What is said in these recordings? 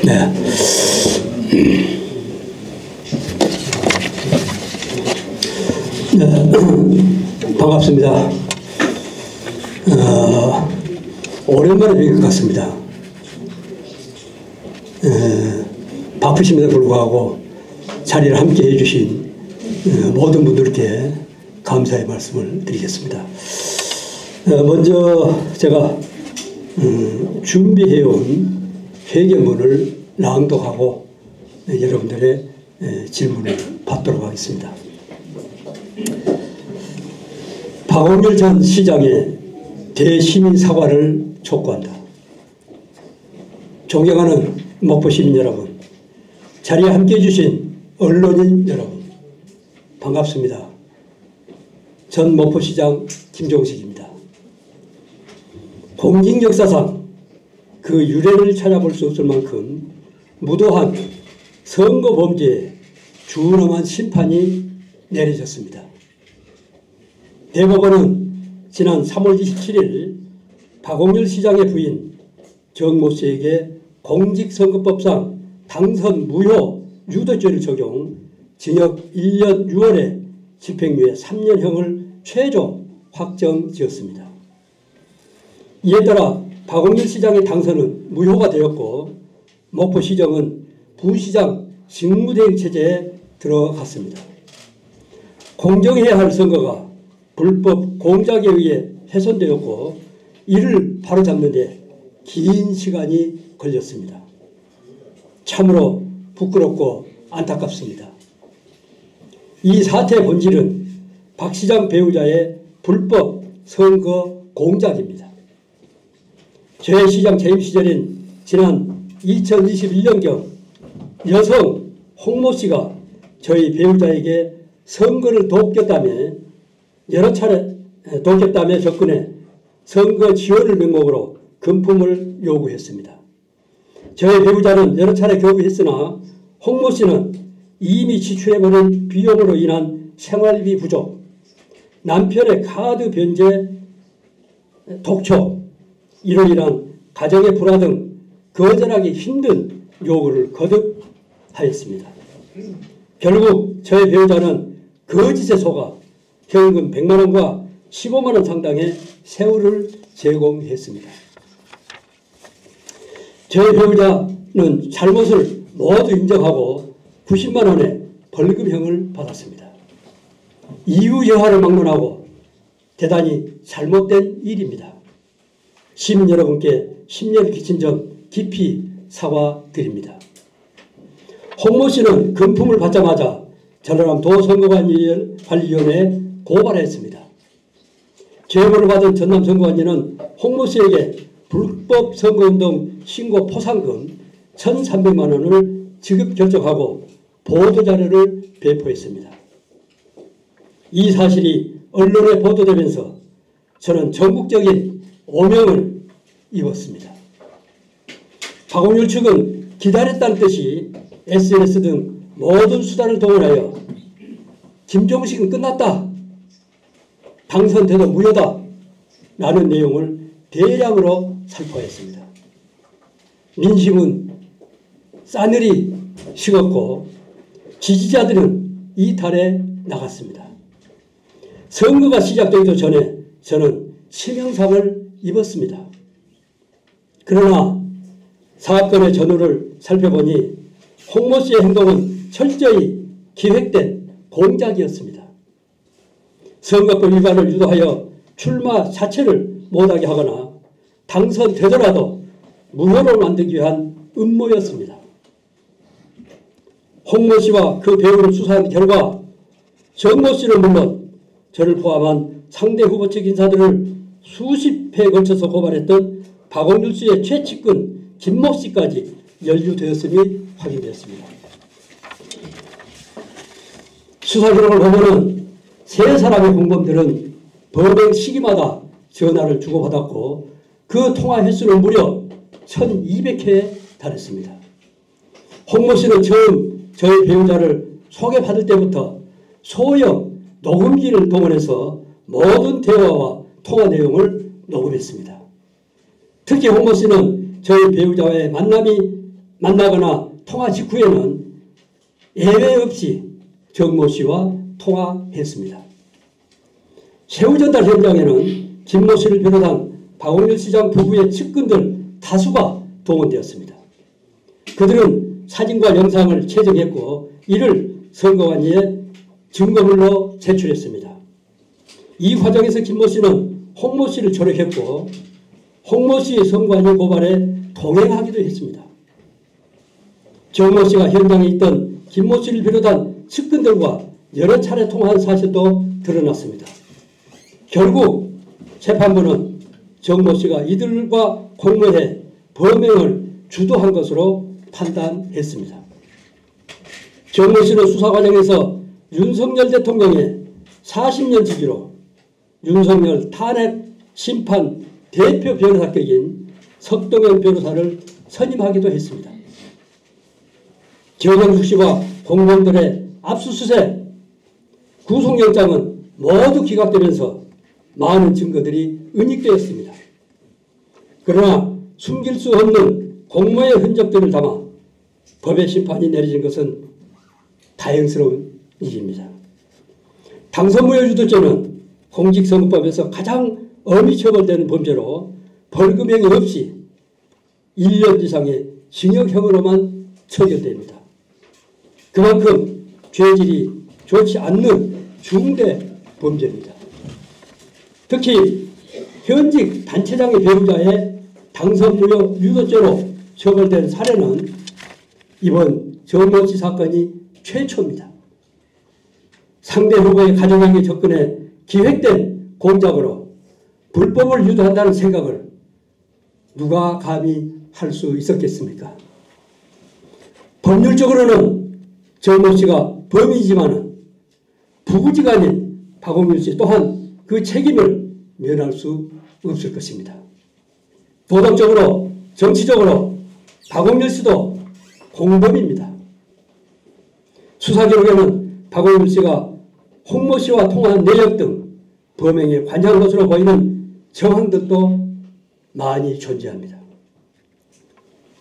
네. 반갑습니다. 오랜만에 뵌 것 같습니다. 바쁘심에도 불구하고 자리를 함께 해주신 모든 분들께 감사의 말씀을 드리겠습니다. 먼저 제가 준비해온 회계문을 낭독하고 여러분들의 질문을 받도록 하겠습니다. 박홍렬 전 시장의 대시민 사과를 촉구한다. 존경하는 목포시민 여러분, 자리에 함께해 주신 언론인 여러분, 반갑습니다. 전 목포시장 김종식입니다. 공직 역사상 그 유래를 찾아볼 수 없을 만큼 무도한 선거 범죄에 준엄한 심판이 내려졌습니다. 대법원은 지난 3월 27일 박홍렬 시장의 부인 정모 씨에게 공직선거법상 당선 무효 유도죄를 적용, 징역 1년 6월에 집행유예 3년형을 최종 확정지었습니다. 이에 따라 박홍렬 시장의 당선은 무효가 되었고 목포시정은 부시장 직무대행 체제에 들어갔습니다. 공정해야 할 선거가 불법 공작에 의해 훼손되었고 이를 바로잡는 데 긴 시간이 걸렸습니다. 참으로 부끄럽고 안타깝습니다. 이 사태의 본질은 박 시장 배우자의 불법 선거 공작입니다. 제 시장 재임 시절인 지난 2021년경 여성 홍모 씨가 저희 배우자에게 선거를 돕겠다며 여러 차례 접근해 선거 지원을 명목으로 금품을 요구했습니다. 저희 배우자는 여러 차례 거부했으나 홍모 씨는 이미 지출해버린 비용으로 인한 생활비 부족, 남편의 카드 변제, 독촉, 이로 인한 가정의 불화 등 거절하기 힘든 요구를 거듭하였습니다. 결국 저희 배우자는 거짓에 속아 현금 100만 원과 15만 원 상당의 세후를 제공했습니다. 저희 배우자는 잘못을 모두 인정하고 90만 원의 벌금형을 받았습니다. 이유 여하를 막론하고 대단히 잘못된 일입니다. 시민 여러분께 심려를 끼친 점 깊이 사과드립니다. 홍모 씨는 금품을 받자마자 전남 도선거관리위원회에 고발했습니다. 제보를 받은 전남선거관리는 홍모 씨에게 불법 선거운동 신고 포상금 1,300만 원을 지급 결정하고 보도자료를 배포했습니다. 이 사실이 언론에 보도되면서 저는 전국적인 오명을 입었습니다. 박홍렬 측은 기다렸다는 뜻이 SNS 등 모든 수단을 동원하여 김종식은 끝났다, 당선돼도 무효다 라는 내용을 대량으로 살포했습니다. 민심은 싸늘히 식었고 지지자들은 이탈해 나갔습니다. 선거가 시작되기도 전에 저는 치명상을 입었습니다. 그러나 사건의 전후를 살펴보니 홍모 씨의 행동은 철저히 기획된 공작이었습니다. 선거법 위반을 유도하여 출마 자체를 못하게 하거나 당선되더라도 무효로 만들기 위한 음모였습니다. 홍모 씨와 그 배우를 수사한 결과 정모 씨는 물론 저를 포함한 상대 후보 측 인사들을 수십 회에 걸쳐서 고발했던 박홍렬 씨의 최측근 김모 씨까지 연루되었음이 확인되었습니다. 수사 기록을 보면은 세 사람의 공범들은 범행 시기마다 전화를 주고받았고 그 통화 횟수는 무려 1,200회에 달했습니다. 홍모 씨는 처음 저희 배우자를 소개받을 때부터 소형 녹음기를 동원해서 모든 대화와 통화 내용을 녹음했습니다. 특히 홍모 씨는 저희 배우자와의 만남이 만나거나 통화 직후에는 예외 없이 정모 씨와 통화했습니다. 새우전달 현장에는 김모 씨를 비롯한 박홍일 시장 부부의 측근들 다수가 동원되었습니다. 그들은 사진과 영상을 채정했고 이를 선거관리에 증거물로 제출했습니다. 이 과정에서 김모 씨는 홍모 씨를 조력했고 홍모 씨의 선거관리 고발에 동행하기도 했습니다. 정모 씨가 현장에 있던 김모 씨를 비롯한 측근들과 여러 차례 통화한 사실도 드러났습니다. 결국 재판부는 정모 씨가 이들과 공모해 범행을 주도한 것으로 판단했습니다. 정모 씨는 수사 과정에서 윤석열 대통령의 40년 지기로 윤석열 탄핵 심판 대표 변호사격인 석동현 변호사를 선임하기도 했습니다. 정영숙 씨와 공무원들의 압수수색, 구속영장은 모두 기각되면서 많은 증거들이 은닉되었습니다. 그러나 숨길 수 없는 공모의 흔적들을 담아 법의 심판이 내려진 것은 다행스러운 일입니다. 당선무효유도죄는 공직선거법에서 가장 엄히 처벌되는 범죄로 벌금형이 없이 1년 이상의 징역형으로만 처결됩니다. 그만큼 죄질이 좋지 않는 중대 범죄입니다. 특히 현직 단체장의 배우자의 당선무효 유도죄로 처벌된 사례는 이번 정모 씨 사건이 최초입니다. 상대 후보의 가정에게 접근해 기획된 공작으로 불법을 유도한다는 생각을 누가 감히 할 수 있었겠습니까? 법률적으로는 정모 씨가 범인이지만 부부지간인 박홍일 씨 또한 그 책임을 면할 수 없을 것입니다. 도덕적으로 정치적으로 박홍일 씨도 공범입니다. 수사 기록에는 박홍일 씨가 홍모 씨와 통화한 내역 등 범행에 관여한 것으로 보이는 정황들도 많이 존재합니다.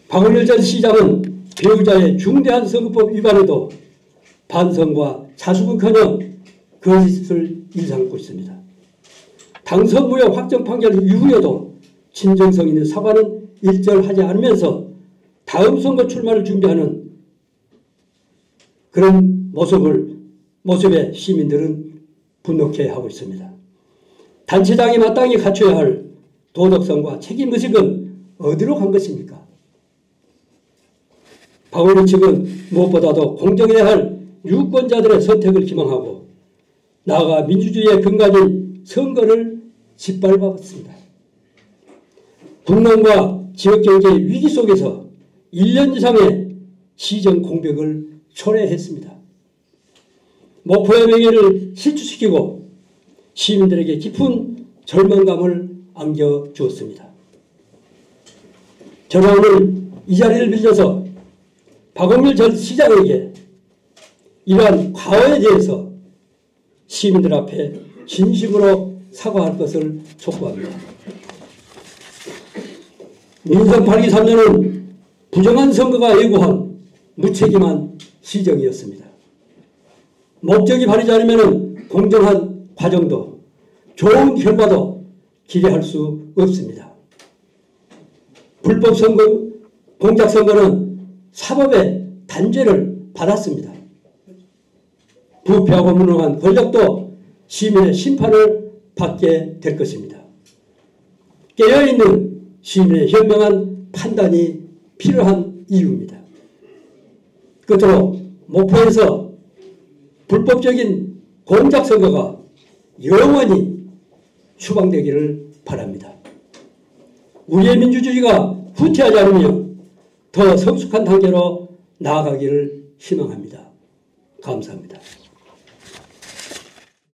박홍일 전 시장은 배우자의 중대한 선거법 위반에도 반성과 자수는커녕 거짓을 일삼고 있습니다. 당선무효 확정 판결 이후에도 진정성 있는 사과는 일절하지 않으면서 다음 선거 출마를 준비하는 그런 모습에 시민들은 분노해하고 있습니다. 단체장이 마땅히 갖춰야 할 도덕성과 책임의식은 어디로 간 것입니까? 박홍일 측은 무엇보다도 공정해야 할 유권자들의 선택을 희망하고 나아가 민주주의의 근간인 선거를 짓밟았습니다. 국론과 지역경제의 위기 속에서 1년 이상의 시정 공백을 초래했습니다. 목표의 명예를 실추시키고 시민들에게 깊은 절망감을 안겨주었습니다. 저는 오늘 이 자리를 빌려서 박홍일 전 시장에게 이러한 과오에 대해서 시민들 앞에 진심으로 사과할 것을 촉구합니다. 민선 8기 3년은 부정한 선거가 예고한 무책임한 시정이었습니다. 목적이 바르지 않으면 공정한 과정도 좋은 결과도 기대할 수 없습니다. 불법 선거, 공작 선거는 사법의 단죄를 받았습니다. 부패하고 무능한 권력도 시민의 심판을 받게 될 것입니다. 깨어있는 시민의 현명한 판단이 필요한 이유입니다. 끝으로 목포에서 불법적인 공작선거가 영원히 추방되기를 바랍니다. 우리의 민주주의가 후퇴하지 않으며 더 성숙한 단계로 나아가기를 희망합니다. 감사합니다.